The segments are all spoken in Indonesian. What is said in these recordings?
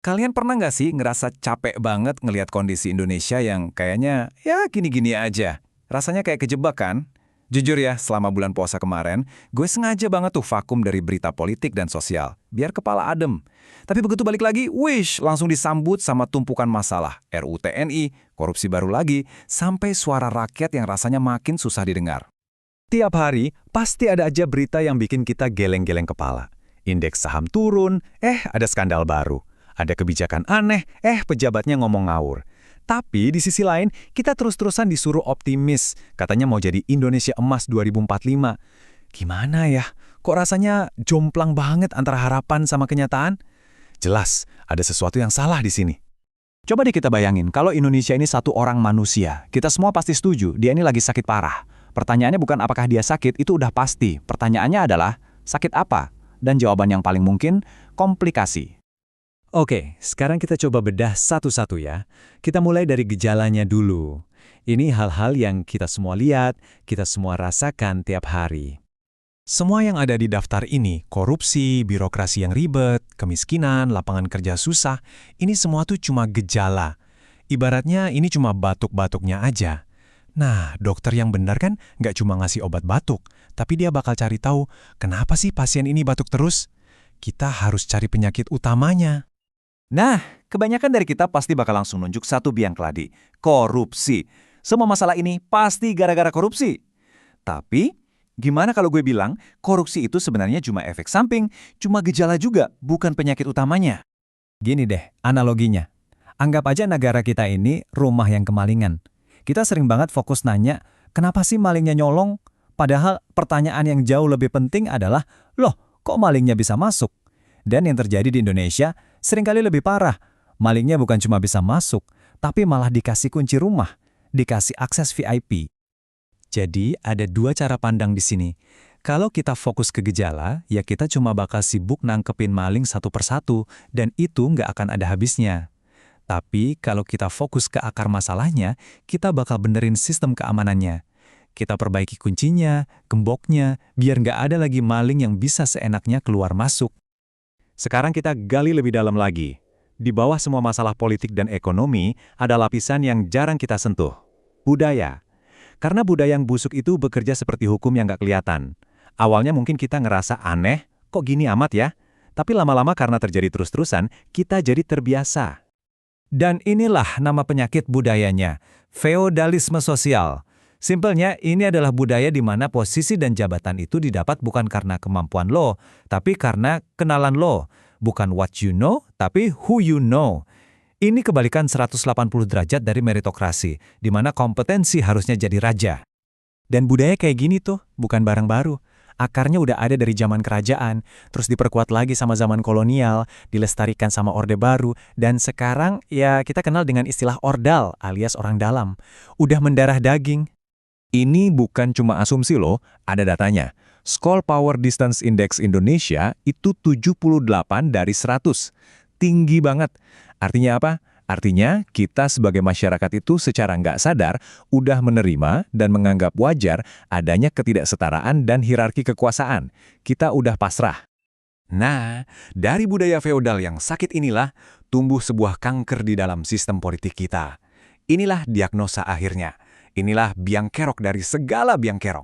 Kalian pernah nggak sih ngerasa capek banget ngelihat kondisi Indonesia yang kayaknya ya gini-gini aja? Rasanya kayak kejebak kan? Jujur ya, selama bulan puasa kemarin, gue sengaja banget tuh vakum dari berita politik dan sosial, biar kepala adem. Tapi begitu balik lagi, wish, langsung disambut sama tumpukan masalah, RUU TNI, korupsi baru lagi, sampai suara rakyat yang rasanya makin susah didengar. Tiap hari, pasti ada aja berita yang bikin kita geleng-geleng kepala. Indeks saham turun, ada skandal baru. Ada kebijakan aneh, pejabatnya ngomong ngawur. Tapi di sisi lain, kita terus-terusan disuruh optimis. Katanya mau jadi Indonesia Emas 2045. Gimana ya? Kok rasanya jomplang banget antara harapan sama kenyataan? Jelas, ada sesuatu yang salah di sini. Coba deh kita bayangin, kalau Indonesia ini satu orang manusia, kita semua pasti setuju, dia ini lagi sakit parah. Pertanyaannya bukan apakah dia sakit, itu udah pasti. Pertanyaannya adalah, sakit apa? Dan jawaban yang paling mungkin, komplikasi. Oke, sekarang kita coba bedah satu-satu ya. Kita mulai dari gejalanya dulu. Ini hal-hal yang kita semua lihat, kita semua rasakan tiap hari. Semua yang ada di daftar ini, korupsi, birokrasi yang ribet, kemiskinan, lapangan kerja susah, ini semua tuh cuma gejala. Ibaratnya ini cuma batuk-batuknya aja. Nah, dokter yang benar kan nggak cuma ngasih obat batuk, tapi dia bakal cari tahu kenapa sih pasien ini batuk terus. Kita harus cari penyakit utamanya. Nah, kebanyakan dari kita pasti bakal langsung nunjuk satu biang keladi, korupsi. Semua masalah ini pasti gara-gara korupsi. Tapi, gimana kalau gue bilang, korupsi itu sebenarnya cuma efek samping, cuma gejala juga, bukan penyakit utamanya. Gini deh, analoginya. Anggap aja negara kita ini rumah yang kemalingan. Kita sering banget fokus nanya, kenapa sih malingnya nyolong? Padahal pertanyaan yang jauh lebih penting adalah, loh, kok malingnya bisa masuk? Dan yang terjadi di Indonesia seringkali lebih parah. Malingnya bukan cuma bisa masuk, tapi malah dikasih kunci rumah, dikasih akses VIP. Jadi ada dua cara pandang di sini. Kalau kita fokus ke gejala, ya kita cuma bakal sibuk nangkepin maling satu persatu, dan itu nggak akan ada habisnya. Tapi kalau kita fokus ke akar masalahnya, kita bakal benerin sistem keamanannya. Kita perbaiki kuncinya, gemboknya, biar nggak ada lagi maling yang bisa seenaknya keluar masuk. Sekarang kita gali lebih dalam lagi. Di bawah semua masalah politik dan ekonomi, ada lapisan yang jarang kita sentuh. Budaya. Karena budaya yang busuk itu bekerja seperti hukum yang nggak kelihatan. Awalnya mungkin kita ngerasa aneh, kok gini amat ya? Tapi lama-lama karena terjadi terus-terusan, kita jadi terbiasa. Dan inilah nama penyakit budayanya, feodalisme sosial. Simpelnya, ini adalah budaya di mana posisi dan jabatan itu didapat bukan karena kemampuan lo, tapi karena kenalan lo. Bukan what you know, tapi who you know. Ini kebalikan 180 derajat dari meritokrasi, di mana kompetensi harusnya jadi raja. Dan budaya kayak gini tuh, bukan barang baru. Akarnya udah ada dari zaman kerajaan, terus diperkuat lagi sama zaman kolonial, dilestarikan sama Orde Baru, dan sekarang ya kita kenal dengan istilah ordal alias orang dalam. Udah mendarah daging. Ini bukan cuma asumsi loh, ada datanya. Skoll Power Distance Index Indonesia itu 78 dari 100. Tinggi banget. Artinya apa? Artinya kita sebagai masyarakat itu secara nggak sadar udah menerima dan menganggap wajar adanya ketidaksetaraan dan hierarki kekuasaan. Kita udah pasrah. Nah, dari budaya feodal yang sakit inilah tumbuh sebuah kanker di dalam sistem politik kita. Inilah diagnosa akhirnya. Inilah biang kerok dari segala biang kerok.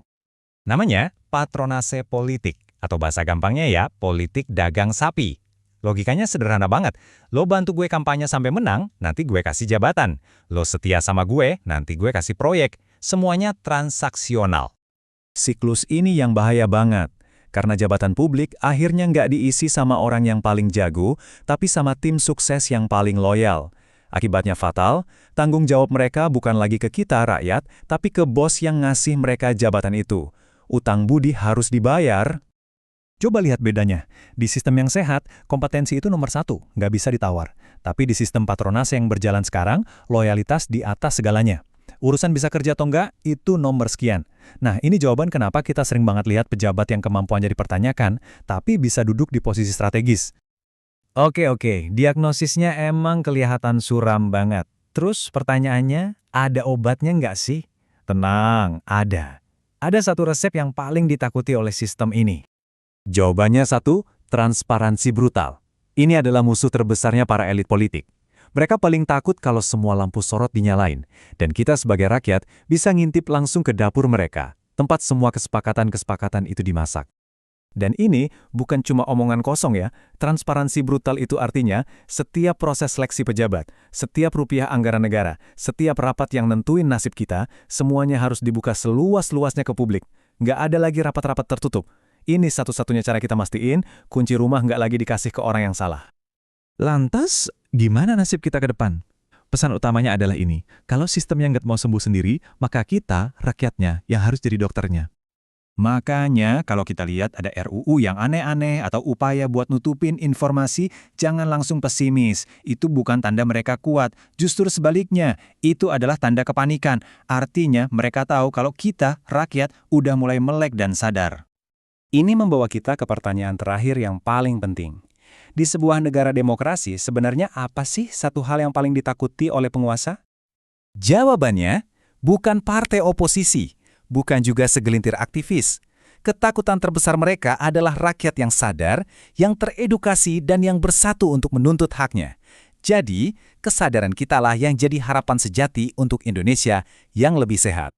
Namanya patronase politik, atau bahasa gampangnya ya, politik dagang sapi. Logikanya sederhana banget. Lo bantu gue kampanye sampai menang, nanti gue kasih jabatan. Lo setia sama gue, nanti gue kasih proyek. Semuanya transaksional. Siklus ini yang bahaya banget. Karena jabatan publik akhirnya nggak diisi sama orang yang paling jago, tapi sama tim sukses yang paling loyal. Akibatnya fatal, tanggung jawab mereka bukan lagi ke kita, rakyat, tapi ke bos yang ngasih mereka jabatan itu. Utang budi harus dibayar. Coba lihat bedanya. Di sistem yang sehat, kompetensi itu nomor satu, nggak bisa ditawar. Tapi di sistem patronase yang berjalan sekarang, loyalitas di atas segalanya. Urusan bisa kerja atau enggak, itu nomor sekian. Nah, ini jawaban kenapa kita sering banget lihat pejabat yang kemampuannya dipertanyakan, tapi bisa duduk di posisi strategis. Oke, diagnosisnya emang kelihatan suram banget. Terus pertanyaannya, ada obatnya nggak sih? Tenang, ada. Ada satu resep yang paling ditakuti oleh sistem ini. Jawabannya satu, transparansi brutal. Ini adalah musuh terbesarnya para elit politik. Mereka paling takut kalau semua lampu sorot dinyalain, dan kita sebagai rakyat bisa ngintip langsung ke dapur mereka, tempat semua kesepakatan-kesepakatan itu dimasak. Dan ini bukan cuma omongan kosong ya, transparansi brutal itu artinya setiap proses seleksi pejabat, setiap rupiah anggaran negara, setiap rapat yang nentuin nasib kita, semuanya harus dibuka seluas-luasnya ke publik. Nggak ada lagi rapat-rapat tertutup. Ini satu-satunya cara kita mastiin kunci rumah nggak lagi dikasih ke orang yang salah. Lantas, gimana nasib kita ke depan? Pesan utamanya adalah ini, kalau sistemnya nggak mau sembuh sendiri, maka kita, rakyatnya, yang harus jadi dokternya. Makanya kalau kita lihat ada RUU yang aneh-aneh atau upaya buat nutupin informasi, jangan langsung pesimis. Itu bukan tanda mereka kuat. Justru sebaliknya, itu adalah tanda kepanikan. Artinya mereka tahu kalau kita, rakyat, udah mulai melek dan sadar. Ini membawa kita ke pertanyaan terakhir yang paling penting. Di sebuah negara demokrasi, sebenarnya apa sih satu hal yang paling ditakuti oleh penguasa? Jawabannya, bukan partai oposisi. Bukan juga segelintir aktivis. Ketakutan terbesar mereka adalah rakyat yang sadar, yang teredukasi, dan yang bersatu untuk menuntut haknya. Jadi, kesadaran kitalah yang jadi harapan sejati untuk Indonesia yang lebih sehat.